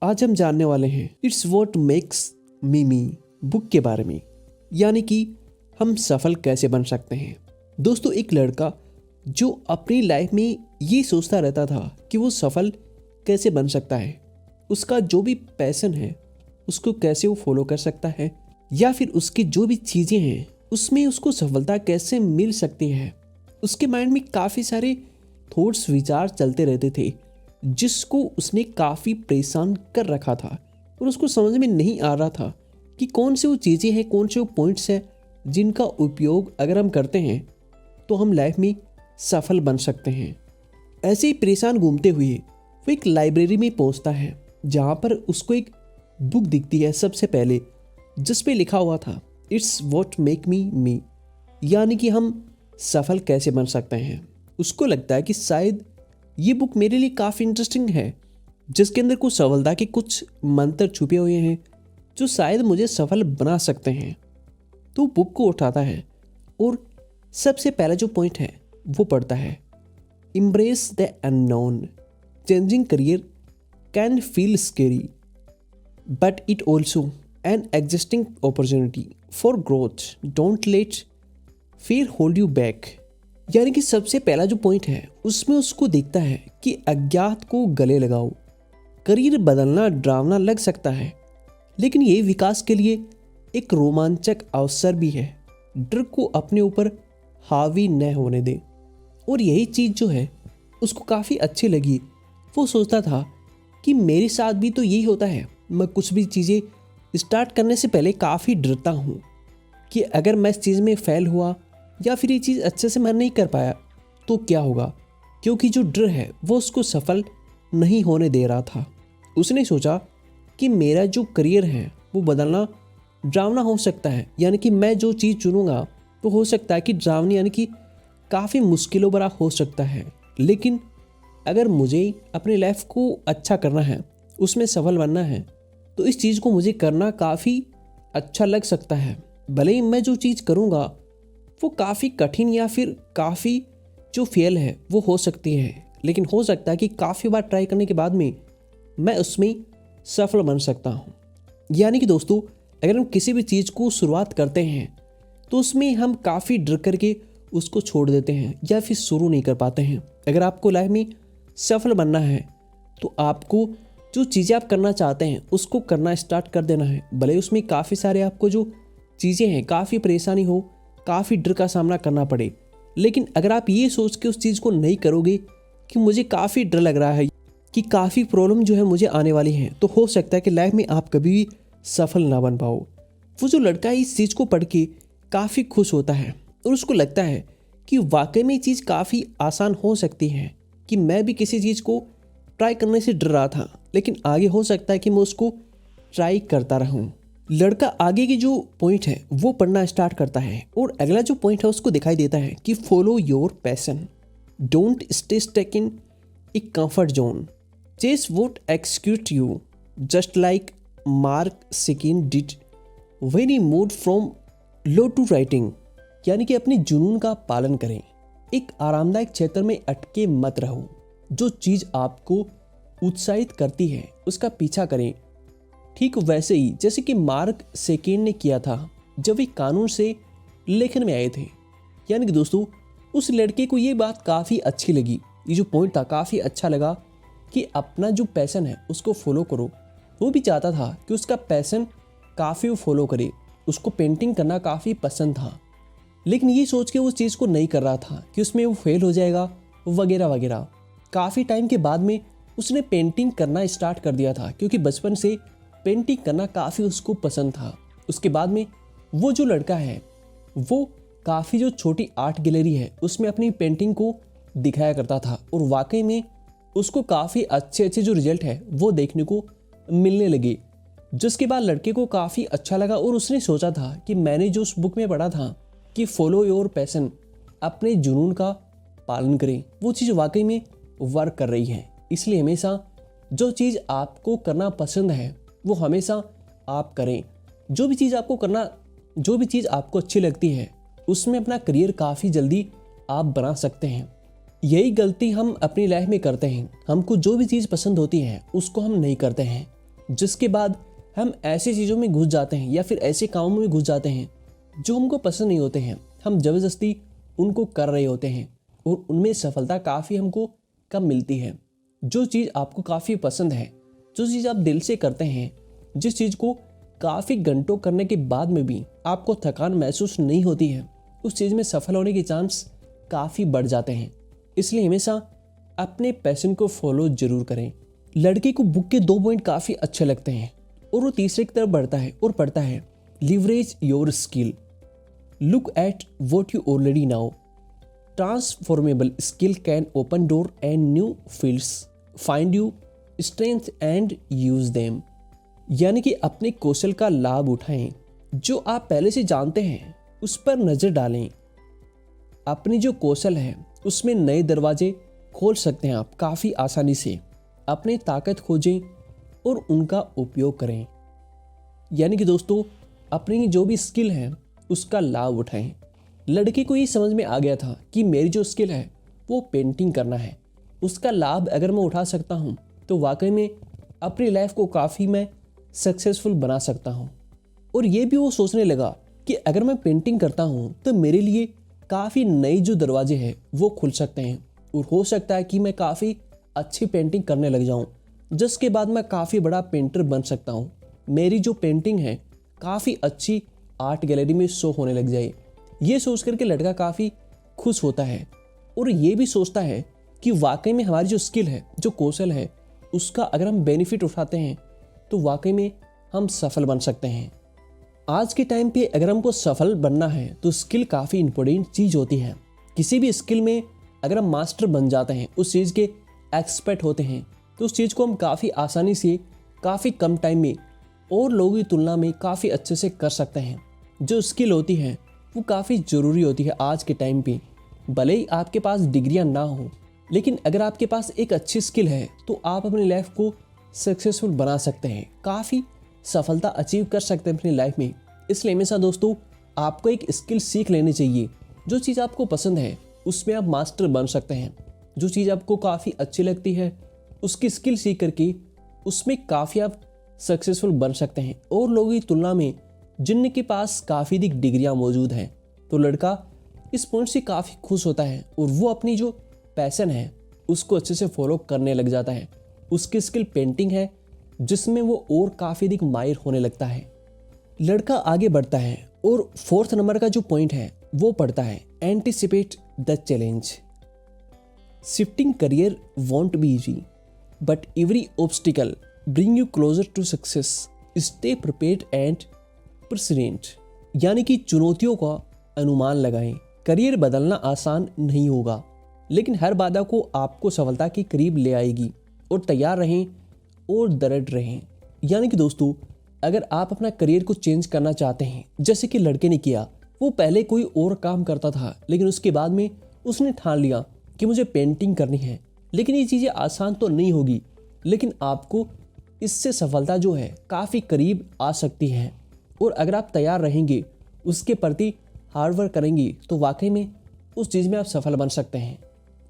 आज हम जानने वाले हैं it's what makes me me book के बारे में, यानी कि हम सफल कैसे बन सकते हैं। दोस्तों, एक लड़का जो अपनी लाइफ में ये सोचता रहता था कि वो सफल कैसे बन सकता है, उसका जो भी पैशन है उसको कैसे वो फॉलो कर सकता है, या फिर उसकी जो भी चीज़ें हैं उसमें उसको सफलता कैसे मिल सकती है। उसके माइंड में काफ़ी सारे थॉट्स, विचार चलते रहते थे जिसको उसने काफ़ी परेशान कर रखा था और उसको समझ में नहीं आ रहा था कि कौन से वो चीज़ें हैं, कौन से वो पॉइंट्स हैं जिनका उपयोग अगर हम करते हैं तो हम लाइफ में सफल बन सकते हैं। ऐसे ही परेशान घूमते हुए वो एक लाइब्रेरी में पहुंचता है जहां पर उसको एक बुक दिखती है सबसे पहले, जिस पे लिखा हुआ था इट्स व्हाट मेक मी मी, यानी कि हम सफल कैसे बन सकते हैं। उसको लगता है कि शायद ये बुक मेरे लिए काफ़ी इंटरेस्टिंग है, जिसके अंदर कुछ सफलता के कुछ मंत्र छुपे हुए हैं जो शायद मुझे सफल बना सकते हैं। तो बुक को उठाता है और सबसे पहला जो पॉइंट है वो पढ़ता है, embrace the unknown, changing career can feel scary but it also an existing opportunity for growth, don't let fear hold you back. यानी कि सबसे पहला जो पॉइंट है उसमें उसको देखता है कि अज्ञात को गले लगाओ। करियर बदलना डरावना लग सकता है, लेकिन ये विकास के लिए एक रोमांचक अवसर भी है। डर को अपने ऊपर हावी न होने दे। और यही चीज़ जो है उसको काफ़ी अच्छी लगी। वो सोचता था कि मेरे साथ भी तो यही होता है। मैं कुछ भी चीज़ें स्टार्ट करने से पहले काफ़ी डरता हूँ कि अगर मैं इस चीज़ में फेल हुआ या फिर ये चीज़ अच्छे से मैं नहीं कर पाया तो क्या होगा, क्योंकि जो डर है वो उसको सफल नहीं होने दे रहा था। उसने सोचा कि मेरा जो करियर है वो बदलना डरावना हो सकता है, यानी कि मैं जो चीज़ चुनूंगा तो हो सकता है कि डरावनी, यानी कि काफ़ी मुश्किलों भरा हो सकता है। लेकिन अगर मुझे अपनी लाइफ को अच्छा करना है, उसमें सफल बनना है, तो इस चीज़ को मुझे करना काफ़ी अच्छा लग सकता है। भले ही मैं जो चीज़ करूँगा वो काफ़ी कठिन या फिर काफ़ी जो फेल है वो हो सकती है, लेकिन हो सकता है कि काफ़ी बार ट्राई करने के बाद में मैं उसमें सफल बन सकता हूँ। यानी कि दोस्तों, अगर हम किसी भी चीज़ को शुरुआत करते हैं तो उसमें हम काफ़ी डर करके उसको छोड़ देते हैं या फिर शुरू नहीं कर पाते हैं। अगर आपको लाइफ में सफल बनना है तो आपको जो चीज़ें आप करना चाहते हैं उसको करना स्टार्ट कर देना है। भले उसमें काफ़ी सारे आपको जो चीज़ें हैं, काफ़ी परेशानी हो, काफ़ी डर का सामना करना पड़े, लेकिन अगर आप ये सोच के उस चीज़ को नहीं करोगे कि मुझे काफ़ी डर लग रहा है कि काफ़ी प्रॉब्लम जो है मुझे आने वाली हैं, तो हो सकता है कि लाइफ में आप कभी भी सफल ना बन पाओ। वो जो लड़का है इस चीज़ को पढ़ के काफ़ी खुश होता है और उसको लगता है कि वाकई में ये चीज़ काफ़ी आसान हो सकती है, कि मैं भी किसी चीज़ को ट्राई करने से डर रहा था लेकिन आगे हो सकता है कि मैं उसको ट्राई करता रहूं। लड़का आगे की जो पॉइंट है वो पढ़ना स्टार्ट करता है और अगला जो पॉइंट है उसको दिखाई देता है कि follow your passion, don't stay stuck in a comfort zone, chase what excites you, just like Mark Sikin did when he moved from law to writing. यानी कि अपने जुनून का पालन करें, एक आरामदायक क्षेत्र में अटके मत रहो। जो चीज़ आपको उत्साहित करती है उसका पीछा करें, ठीक वैसे ही जैसे कि मार्क सेकेंड ने किया था जब वे कानून से लेखन में आए थे। यानी कि दोस्तों, उस लड़के को ये बात काफ़ी अच्छी लगी, ये जो पॉइंट था काफ़ी अच्छा लगा कि अपना जो पैशन है उसको फॉलो करो। वो भी चाहता था कि उसका पैशन काफ़ी वो फॉलो करे। उसको पेंटिंग करना काफ़ी पसंद था, लेकिन ये सोच के उस चीज़ को नहीं कर रहा था कि उसमें वो फेल हो जाएगा वगैरह वगैरह। काफ़ी टाइम के बाद में उसने पेंटिंग करना स्टार्ट कर दिया था, क्योंकि बचपन से पेंटिंग करना काफ़ी उसको पसंद था। उसके बाद में वो जो लड़का है वो काफ़ी जो छोटी आर्ट गैलरी है उसमें अपनी पेंटिंग को दिखाया करता था और वाकई में उसको काफ़ी अच्छे अच्छे जो रिजल्ट है वो देखने को मिलने लगे, जिसके बाद लड़के को काफ़ी अच्छा लगा और उसने सोचा था कि मैंने जो उस बुक में पढ़ा था कि फॉलो योर पैशन, अपने जुनून का पालन करें, वो चीज़ वाकई में वर्क कर रही है। इसलिए हमेशा जो चीज़ आपको करना पसंद है वो हमेशा आप करें। जो भी चीज़ आपको करना, जो भी चीज़ आपको अच्छी लगती है उसमें अपना करियर काफ़ी जल्दी आप बना सकते हैं। यही गलती हम अपनी लाइफ में करते हैं। हमको जो भी चीज़ पसंद होती है उसको हम नहीं करते हैं, जिसके बाद हम ऐसी चीज़ों में घुस जाते हैं या फिर ऐसे कामों में घुस जाते हैं जो हमको पसंद नहीं होते हैं। हम ज़बरदस्ती उनको कर रहे होते हैं और उनमें सफलता काफ़ी हमको कम मिलती है। जो चीज़ आपको काफ़ी पसंद है, जो चीज़ आप दिल से करते हैं, जिस चीज़ को काफ़ी घंटों करने के बाद में भी आपको थकान महसूस नहीं होती है, उस चीज़ में सफल होने के चांस काफ़ी बढ़ जाते हैं। इसलिए हमेशा अपने पैशन को फॉलो जरूर करें। लड़के को बुक के 2 पॉइंट काफ़ी अच्छे लगते हैं और वो तीसरे की तरफ बढ़ता है और पढ़ता है, leverage your skill, look at what you already now, transformable skill can open door and new fields, find you strength and use them. यानी कि अपने कौशल का लाभ उठाएं, जो आप पहले से जानते हैं उस पर नजर डालें। अपनी जो कौशल है उसमें नए दरवाजे खोल सकते हैं आप काफ़ी आसानी से। अपनी ताकत खोजें और उनका उपयोग करें। यानी कि दोस्तों, अपनी जो भी स्किल है उसका लाभ उठाएं। लड़के को ये समझ में आ गया था कि मेरी जो स्किल है वो पेंटिंग करना है, उसका लाभ अगर मैं उठा सकता हूँ तो वाकई में अपनी लाइफ को काफ़ी मैं सक्सेसफुल बना सकता हूँ। और ये भी वो सोचने लगा कि अगर मैं पेंटिंग करता हूँ तो मेरे लिए काफ़ी नई जो दरवाजे हैं वो खुल सकते हैं और हो सकता है कि मैं काफ़ी अच्छी पेंटिंग करने लग जाऊँ, जिसके बाद मैं काफ़ी बड़ा पेंटर बन सकता हूँ। मेरी जो पेंटिंग है काफ़ी अच्छी आर्ट गैलरी में शो होने लग जाए। ये सोच करके लड़का काफ़ी खुश होता है और ये भी सोचता है कि वाकई में हमारी जो स्किल है, जो कौशल है, उसका अगर हम बेनिफिट उठाते हैं तो वाकई में हम सफल बन सकते हैं। आज के टाइम पे अगर हमको सफल बनना है तो स्किल काफ़ी इंपॉर्टेंट चीज़ होती है। किसी भी स्किल में अगर हम मास्टर बन जाते हैं, उस चीज़ के एक्सपर्ट होते हैं, तो उस चीज़ को हम काफ़ी आसानी से काफ़ी कम टाइम में और लोगों की तुलना में काफ़ी अच्छे से कर सकते हैं। जो स्किल होती है वो काफ़ी ज़रूरी होती है आज के टाइम पे। भले ही आपके पास डिग्रियां ना हो, लेकिन अगर आपके पास एक अच्छी स्किल है तो आप अपनी लाइफ को सक्सेसफुल बना सकते हैं, काफ़ी सफलता अचीव कर सकते हैं अपनी लाइफ में। इसलिए हमेशा दोस्तों आपको एक स्किल सीख लेनी चाहिए। जो चीज़ आपको पसंद है उसमें आप मास्टर बन सकते हैं। जो चीज़ आपको काफ़ी अच्छी लगती है उसकी स्किल सीख करके उसमें काफ़ी आप सक्सेसफुल बन सकते हैं और लोगों की तुलना में जिनके पास काफ़ी अधिक डिग्रियां मौजूद हैं। तो लड़का इस पॉइंट से काफ़ी खुश होता है और वो अपनी जो पैशन है उसको अच्छे से फॉलो करने लग जाता है। उसकी स्किल पेंटिंग है जिसमें वो और काफ़ी अधिक माहिर होने लगता है। लड़का आगे बढ़ता है और 4th नंबर का जो पॉइंट है वो पढ़ता है, anticipate the challenge, shifting career won't be easy but every obstacle bring you closer to success, stay prepared and persistent. यानी कि चुनौतियों का अनुमान लगाएं। करियर बदलना आसान नहीं होगा, लेकिन हर बाधा को आपको सफलता के करीब ले आएगी। और तैयार रहें और दृढ़ रहें। यानी कि दोस्तों, अगर आप अपना करियर को चेंज करना चाहते हैं, जैसे कि लड़के ने किया, वो पहले कोई और काम करता था लेकिन उसके बाद में उसने ठान लिया कि मुझे पेंटिंग करनी है। लेकिन ये चीज़ें आसान तो नहीं होगी, लेकिन आपको इससे सफलता जो है काफ़ी करीब आ सकती है। और अगर आप तैयार रहेंगे, उसके प्रति हार्डवर्क करेंगे, तो वाकई में उस चीज़ में आप सफल बन सकते हैं।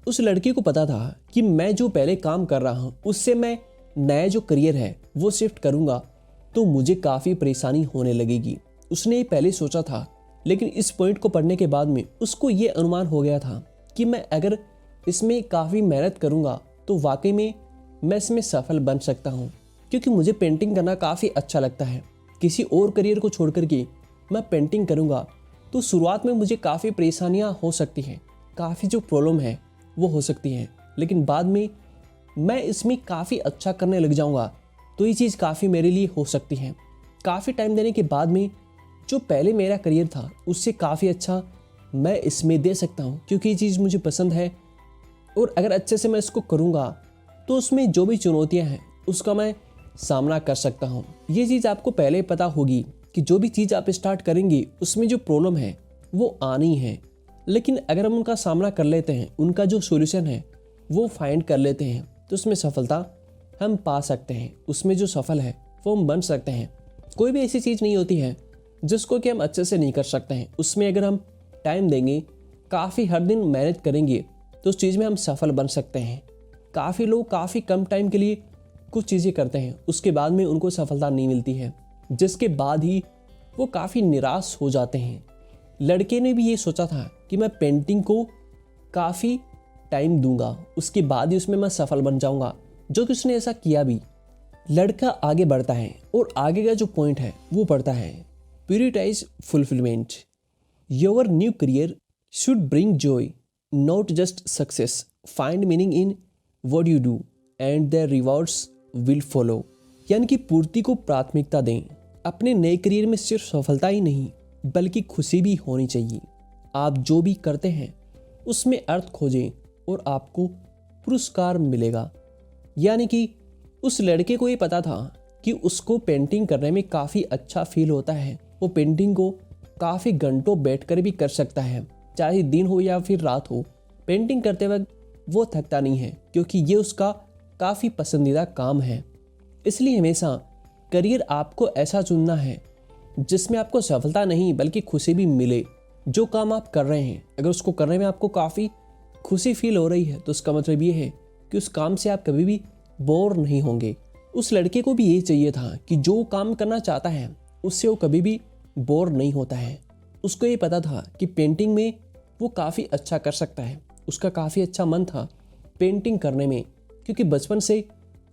उस लड़के को पता था कि मैं जो पहले काम कर रहा हूँ उससे मैं नया जो करियर है वो शिफ्ट करूँगा तो मुझे काफ़ी परेशानी होने लगेगी। उसने ये पहले सोचा था, लेकिन इस पॉइंट को पढ़ने के बाद में उसको ये अनुमान हो गया था कि मैं अगर इसमें काफ़ी मेहनत करूँगा तो वाकई में मैं इसमें सफल बन सकता हूँ, क्योंकि मुझे पेंटिंग करना काफ़ी अच्छा लगता है। किसी और करियर को छोड़ करके मैं पेंटिंग करूँगा तो शुरुआत में मुझे काफ़ी परेशानियाँ हो सकती हैं, काफ़ी जो प्रॉब्लम है वो हो सकती हैं, लेकिन बाद में मैं इसमें काफ़ी अच्छा करने लग जाऊँगा तो ये चीज़ काफ़ी मेरे लिए हो सकती है। काफ़ी टाइम देने के बाद में जो पहले मेरा करियर था उससे काफ़ी अच्छा मैं इसमें दे सकता हूँ, क्योंकि ये चीज़ मुझे पसंद है। और अगर अच्छे से मैं इसको करूँगा तो उसमें जो भी चुनौतियाँ हैं उसका मैं सामना कर सकता हूँ। ये चीज़ आपको पहले पता होगी कि जो भी चीज़ आप स्टार्ट करेंगे उसमें जो प्रॉब्लम है वो आनी है, लेकिन अगर हम उनका सामना कर लेते हैं, उनका जो सॉल्यूशन है वो फाइंड कर लेते हैं, तो उसमें सफलता हम पा सकते हैं। उसमें जो सफल है वो हम बन सकते हैं। कोई भी ऐसी चीज़ नहीं होती है जिसको कि हम अच्छे से नहीं कर सकते हैं। उसमें अगर हम टाइम देंगे, काफ़ी हर दिन मेहनत करेंगे, तो उस चीज़ में हम सफल बन सकते हैं। काफ़ी लोग काफ़ी कम टाइम के लिए कुछ चीज़ें करते हैं, उसके बाद में उनको सफलता नहीं मिलती है, जिसके बाद ही वो काफ़ी निराश हो जाते हैं। लड़के ने भी ये सोचा था कि मैं पेंटिंग को काफ़ी टाइम दूंगा, उसके बाद ही उसमें मैं सफल बन जाऊंगा, जो कि उसने ऐसा किया भी। लड़का आगे बढ़ता है और आगे का जो पॉइंट है वो पढ़ता है, prioritise fulfilment. Your new career should bring joy, not just success. Find meaning in what you do and the rewards will follow. यानी कि पूर्ति को प्राथमिकता दें। अपने नए करियर में सिर्फ सफलता ही नहीं बल्कि खुशी भी होनी चाहिए। आप जो भी करते हैं उसमें अर्थ खोजें और आपको पुरस्कार मिलेगा। यानी कि उस लड़के को ये पता था कि उसको पेंटिंग करने में काफ़ी अच्छा फील होता है। वो पेंटिंग को काफ़ी घंटों बैठकर भी कर सकता है, चाहे दिन हो या फिर रात हो। पेंटिंग करते वक्त वो थकता नहीं है, क्योंकि ये उसका काफ़ी पसंदीदा काम है। इसलिए हमेशा करियर आपको ऐसा चुनना है जिसमें आपको सफलता नहीं बल्कि खुशी भी मिले। जो काम आप कर रहे हैं, अगर उसको करने में आपको काफ़ी खुशी फील हो रही है तो उसका मतलब ये है कि उस काम से आप कभी भी बोर नहीं होंगे। उस लड़के को भी यही चाहिए था कि जो काम करना चाहता है उससे वो कभी भी बोर नहीं होता है। उसको ये पता था कि पेंटिंग में वो काफ़ी अच्छा कर सकता है। उसका काफ़ी अच्छा मन था पेंटिंग करने में, क्योंकि बचपन से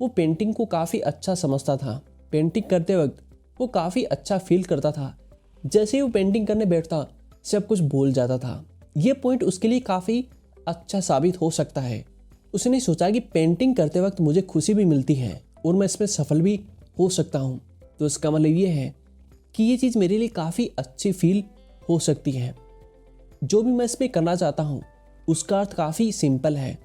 वो पेंटिंग को काफ़ी अच्छा समझता था। पेंटिंग करते वक्त वो काफ़ी अच्छा फील करता था। जैसे ही वो पेंटिंग करने बैठता सब कुछ भूल जाता था। ये पॉइंट उसके लिए काफ़ी अच्छा साबित हो सकता है। उसने सोचा कि पेंटिंग करते वक्त मुझे खुशी भी मिलती है और मैं इसमें सफल भी हो सकता हूँ, तो इसका मतलब ये है कि ये चीज़ मेरे लिए काफ़ी अच्छी फील हो सकती है। जो भी मैं इसमें करना चाहता हूँ उसका अर्थ काफ़ी सिंपल है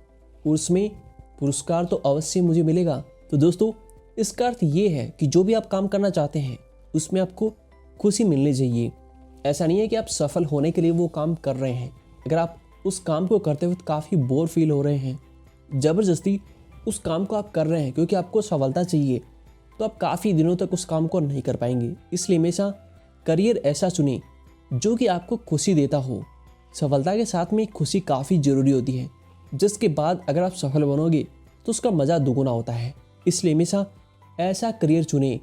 और उसमें पुरस्कार तो अवश्य मुझे मिलेगा। तो दोस्तों, इसका अर्थ ये है कि जो भी आप काम करना चाहते हैं उसमें आपको खुशी मिलनी चाहिए। ऐसा नहीं है कि आप सफल होने के लिए वो काम कर रहे हैं। अगर आप उस काम को करते वक्त काफ़ी बोर फील हो रहे हैं, ज़बरदस्ती उस काम को आप कर रहे हैं क्योंकि आपको सफलता चाहिए, तो आप काफ़ी दिनों तक उस काम को नहीं कर पाएंगे। इसलिए हमेशा करियर ऐसा चुनें जो कि आपको खुशी देता हो। सफलता के साथ में खुशी काफ़ी ज़रूरी होती है, जिसके बाद अगर आप सफल बनोगे तो उसका मज़ा दुगुना होता है। इसलिए हमेशा ऐसा करियर चुनें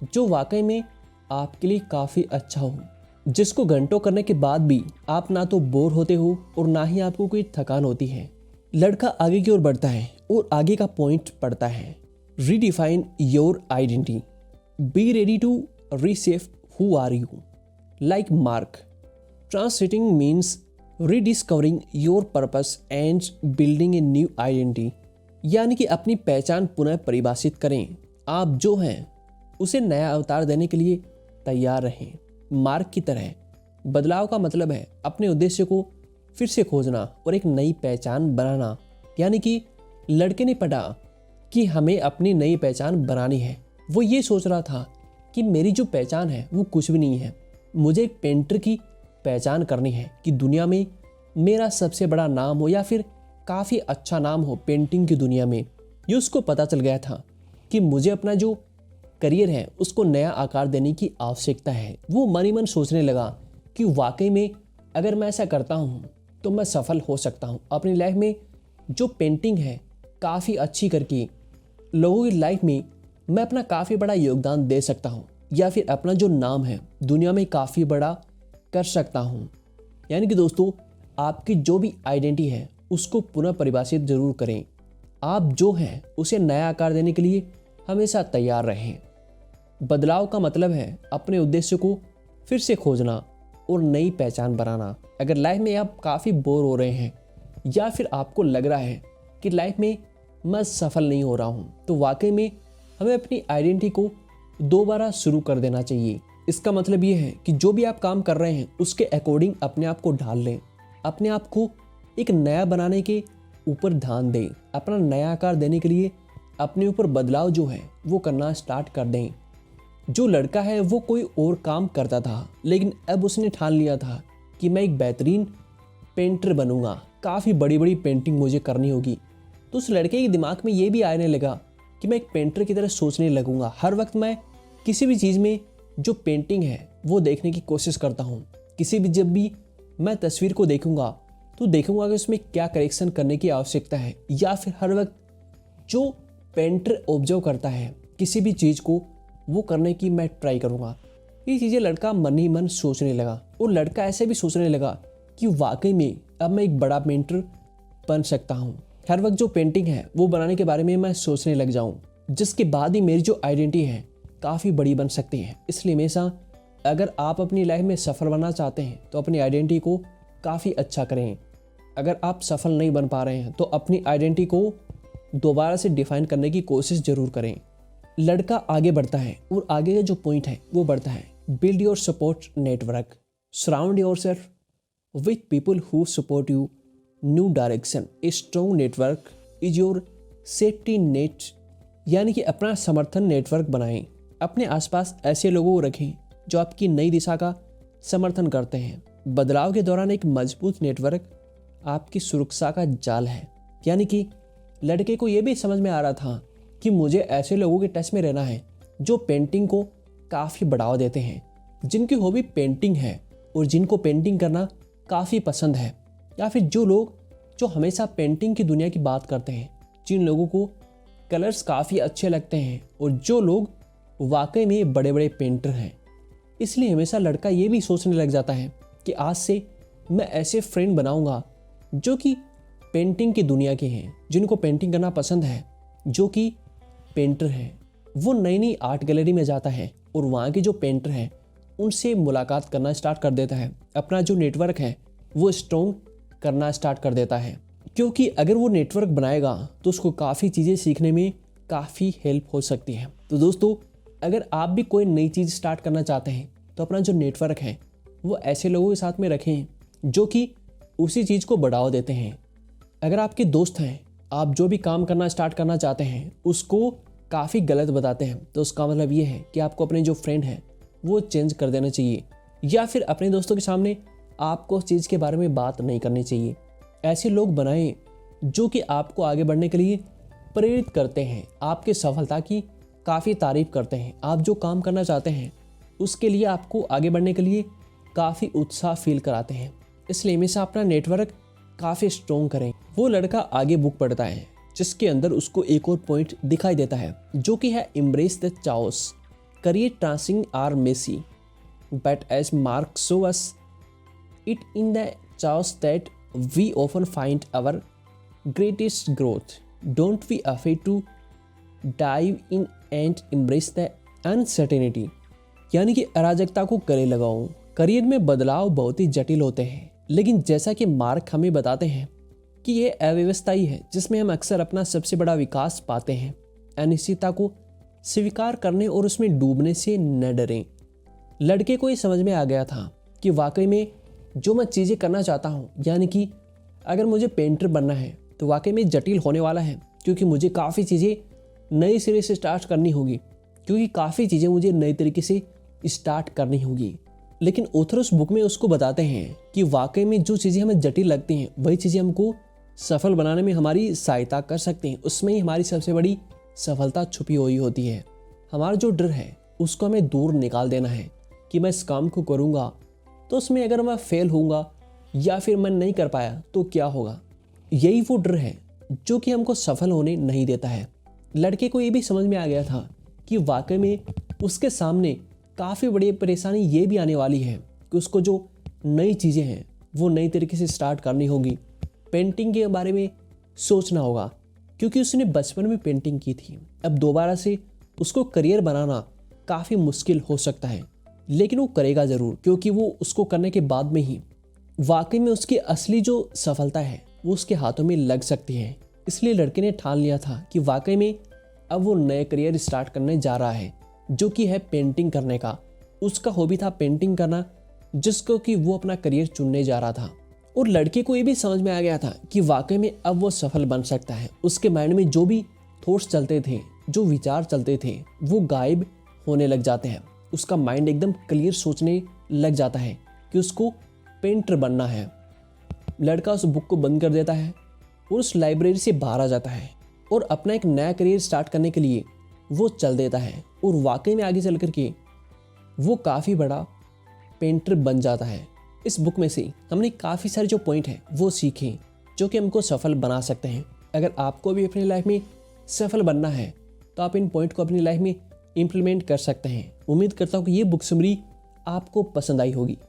जो वाकई में आपके लिए काफ़ी अच्छा हो, जिसको घंटों करने के बाद भी आप ना तो बोर होते हो और ना ही आपको कोई थकान होती है। लड़का आगे की ओर बढ़ता है और आगे का पॉइंट पढ़ता है, redefine your identity, be ready to reshape who are you. Like Mark, translating means rediscovering your purpose and building a new identity. यानी कि अपनी पहचान पुनः परिभाषित करें। आप जो हैं उसे नया अवतार देने के लिए तैयार रहें। मार्क की तरह बदलाव का मतलब है अपने उद्देश्य को फिर से खोजना और एक नई पहचान बनाना। यानी कि लड़के ने पढ़ा कि हमें अपनी नई पहचान बनानी है। वो ये सोच रहा था कि मेरी जो पहचान है वो कुछ भी नहीं है, मुझे एक पेंटर की पहचान करनी है कि दुनिया में मेरा सबसे बड़ा नाम हो या फिर काफ़ी अच्छा नाम हो पेंटिंग की दुनिया में। ये उसको पता चल गया था कि मुझे अपना जो करियर है उसको नया आकार देने की आवश्यकता है। वो मन ही मन सोचने लगा कि वाकई में अगर मैं ऐसा करता हूँ तो मैं सफल हो सकता हूँ। अपनी लाइफ में जो पेंटिंग है काफ़ी अच्छी करके लोगों की लाइफ में मैं अपना काफ़ी बड़ा योगदान दे सकता हूँ, या फिर अपना जो नाम है दुनिया में काफ़ी बड़ा कर सकता हूँ। यानी कि दोस्तों, आपकी जो भी आइडेंटिटी है उसको पुनः परिभाषित जरूर करें। आप जो हैं उसे नया आकार देने के लिए हमेशा तैयार रहें। बदलाव का मतलब है अपने उद्देश्य को फिर से खोजना और नई पहचान बनाना। अगर लाइफ में आप काफ़ी बोर हो रहे हैं या फिर आपको लग रहा है कि लाइफ में मैं सफल नहीं हो रहा हूँ, तो वाकई में हमें अपनी आइडेंटिटी को दोबारा शुरू कर देना चाहिए। इसका मतलब ये है कि जो भी आप काम कर रहे हैं उसके अकॉर्डिंग अपने आप को ढाल लें। अपने आप को एक नया बनाने के ऊपर ध्यान दें। अपना नया आकार देने के लिए अपने ऊपर बदलाव जो है वो करना स्टार्ट कर दें। जो लड़का है वो कोई और काम करता था, लेकिन अब उसने ठान लिया था कि मैं एक बेहतरीन पेंटर बनूंगा, काफ़ी बड़ी बड़ी पेंटिंग मुझे करनी होगी। तो उस लड़के के दिमाग में ये भी आने लगा कि मैं एक पेंटर की तरह सोचने लगूंगा। हर वक्त मैं किसी भी चीज़ में जो पेंटिंग है वो देखने की कोशिश करता हूँ। जब भी मैं तस्वीर को देखूंगा तो देखूंगा कि उसमें क्या करेक्शन करने की आवश्यकता है, या फिर हर वक्त जो पेंटर ऑब्जर्व करता है किसी भी चीज़ को, वो करने की मैं ट्राई करूँगा। ये चीज़ें लड़का मन ही मन सोचने लगा और लड़का ऐसे भी सोचने लगा कि वाकई में अब मैं एक बड़ा पेंटर बन सकता हूँ। हर वक्त जो पेंटिंग है वो बनाने के बारे में मैं सोचने लग जाऊँ, जिसके बाद ही मेरी जो आइडेंटिटी है काफ़ी बड़ी बन सकती है। इसलिए हमेशा अगर आप अपनी लाइफ में सफल बनना चाहते हैं तो अपनी आइडेंटिटी को काफ़ी अच्छा करें। अगर आप सफल नहीं बन पा रहे हैं तो अपनी आइडेंटिटी को दोबारा से डिफाइन करने की कोशिश ज़रूर करें। लड़का आगे बढ़ता है और आगे का जो पॉइंट है वो बढ़ता है, build your support network, surround your self with people who support you new direction. A strong network is your safety net, यानी कि अपना समर्थन नेटवर्क बनाएं। अपने आसपास ऐसे लोगों को रखें जो आपकी नई दिशा का समर्थन करते हैं। बदलाव के दौरान एक मजबूत नेटवर्क आपकी सुरक्षा का जाल है। यानी कि लड़के को ये भी समझ में आ रहा था कि मुझे ऐसे लोगों के टच में रहना है जो पेंटिंग को काफ़ी बढ़ावा देते हैं, जिनकी हॉबी पेंटिंग है और जिनको पेंटिंग करना काफ़ी पसंद है, या फिर जो लोग जो हमेशा पेंटिंग की दुनिया की बात करते हैं, जिन लोगों को कलर्स काफ़ी अच्छे लगते हैं और जो लोग वाकई में बड़े बड़े पेंटर हैं। इसलिए हमेशा लड़का ये भी सोचने लग जाता है कि आज से मैं ऐसे फ्रेंड बनाऊंगा जो कि पेंटिंग की दुनिया के हैं, जिनको पेंटिंग करना पसंद है, जो कि पेंटर हैं। वो नई नई आर्ट गैलरी में जाता है और वहाँ के जो पेंटर हैं उनसे मुलाकात करना स्टार्ट कर देता है। अपना जो नेटवर्क है वो स्ट्रॉन्ग करना स्टार्ट कर देता है, क्योंकि अगर वो नेटवर्क बनाएगा तो उसको काफ़ी चीज़ें सीखने में काफ़ी हेल्प हो सकती है। तो दोस्तों, अगर आप भी कोई नई चीज़ स्टार्ट करना चाहते हैं तो अपना जो नेटवर्क है वो ऐसे लोगों के साथ में रखें जो कि उसी चीज़ को बढ़ावा देते हैं। अगर आपके दोस्त हैं, आप जो भी काम करना स्टार्ट करना चाहते हैं उसको काफ़ी गलत बताते हैं, तो उसका मतलब ये है कि आपको अपने जो फ्रेंड हैं वो चेंज कर देना चाहिए, या फिर अपने दोस्तों के सामने आपको उस चीज़ के बारे में बात नहीं करनी चाहिए। ऐसे लोग बनाएं जो कि आपको आगे बढ़ने के लिए प्रेरित करते हैं, आपके सफलता की काफ़ी तारीफ करते हैं। आप जो काम करना चाहते हैं उसके लिए आपको आगे बढ़ने के लिए काफ़ी उत्साह फील कराते हैं। इसलिए हमेशा अपना नेटवर्क काफ़ी स्ट्रॉन्ग करें। वो लड़का आगे बुक पढ़ता है जिसके अंदर उसको एक और पॉइंट दिखाई देता है जो कि है embrace the chaos, career transitions are messy but as Mark show us it in the chaos that we often find our greatest growth. Don't be afraid to dive in and embrace the uncertainty. यानी कि अराजकता को गले लगाओ। Career में बदलाव बहुत ही जटिल होते हैं, लेकिन जैसा कि मार्क हमें बताते हैं कि यह अव्यवस्थाई है जिसमें हम अक्सर अपना सबसे बड़ा विकास पाते हैं। अनिश्चितता को स्वीकार करने और उसमें डूबने से न डरें। लड़के को ये समझ में आ गया था कि वाकई में जो मैं चीज़ें करना चाहता हूँ, यानी कि अगर मुझे पेंटर बनना है तो वाकई में जटिल होने वाला है, क्योंकि मुझे काफ़ी चीज़ें नए सिरे से स्टार्ट करनी होगी, क्योंकि काफ़ी चीज़ें मुझे नए तरीके से स्टार्ट करनी होगी। लेकिन ऑथर उस बुक में उसको बताते हैं कि वाकई में जो चीज़ें हमें जटिल लगती हैं वही चीज़ें हमको सफल बनाने में हमारी सहायता कर सकती हैं। उसमें ही हमारी सबसे बड़ी सफलता छुपी हुई होती है। हमारा जो डर है उसको हमें दूर निकाल देना है कि मैं इस काम को करूँगा तो उसमें अगर मैं फेल होऊंगा या फिर मैं नहीं कर पाया तो क्या होगा। यही वो डर है जो कि हमको सफल होने नहीं देता है। लड़के को ये भी समझ में आ गया था कि वाकई में उसके सामने काफ़ी बड़ी परेशानी ये भी आने वाली है कि उसको जो नई चीज़ें हैं वो नई तरीके से स्टार्ट करनी होगी। पेंटिंग के बारे में सोचना होगा, क्योंकि उसने बचपन में पेंटिंग की थी। अब दोबारा से उसको करियर बनाना काफ़ी मुश्किल हो सकता है, लेकिन वो करेगा ज़रूर, क्योंकि वो उसको करने के बाद में ही वाकई में उसकी असली जो सफलता है वो उसके हाथों में लग सकती है। इसलिए लड़के ने ठान लिया था कि वाकई में अब वो नए करियर स्टार्ट करने जा रहा है, जो कि है पेंटिंग करने का। उसका हॉबी था पेंटिंग करना, जिसको कि वो अपना करियर चुनने जा रहा था। और लड़के को ये भी समझ में आ गया था कि वाकई में अब वो सफल बन सकता है। उसके माइंड में जो भी थॉट्स चलते थे, जो विचार चलते थे, वो गायब होने लग जाते हैं। उसका माइंड एकदम क्लियर सोचने लग जाता है कि उसको पेंटर बनना है। लड़का उस बुक को बंद कर देता है और उस लाइब्रेरी से बाहर आ जाता है और अपना एक नया करियर स्टार्ट करने के लिए वो चल देता है। और वाकई में आगे चल कर के वो काफ़ी बड़ा पेंटर बन जाता है। इस बुक में से हमने काफ़ी सारे जो पॉइंट हैं वो सीखे जो कि हमको सफल बना सकते हैं। अगर आपको भी अपनी लाइफ में सफल बनना है तो आप इन पॉइंट को अपनी लाइफ में इम्प्लीमेंट कर सकते हैं। उम्मीद करता हूँ कि ये बुक समरी आपको पसंद आई होगी।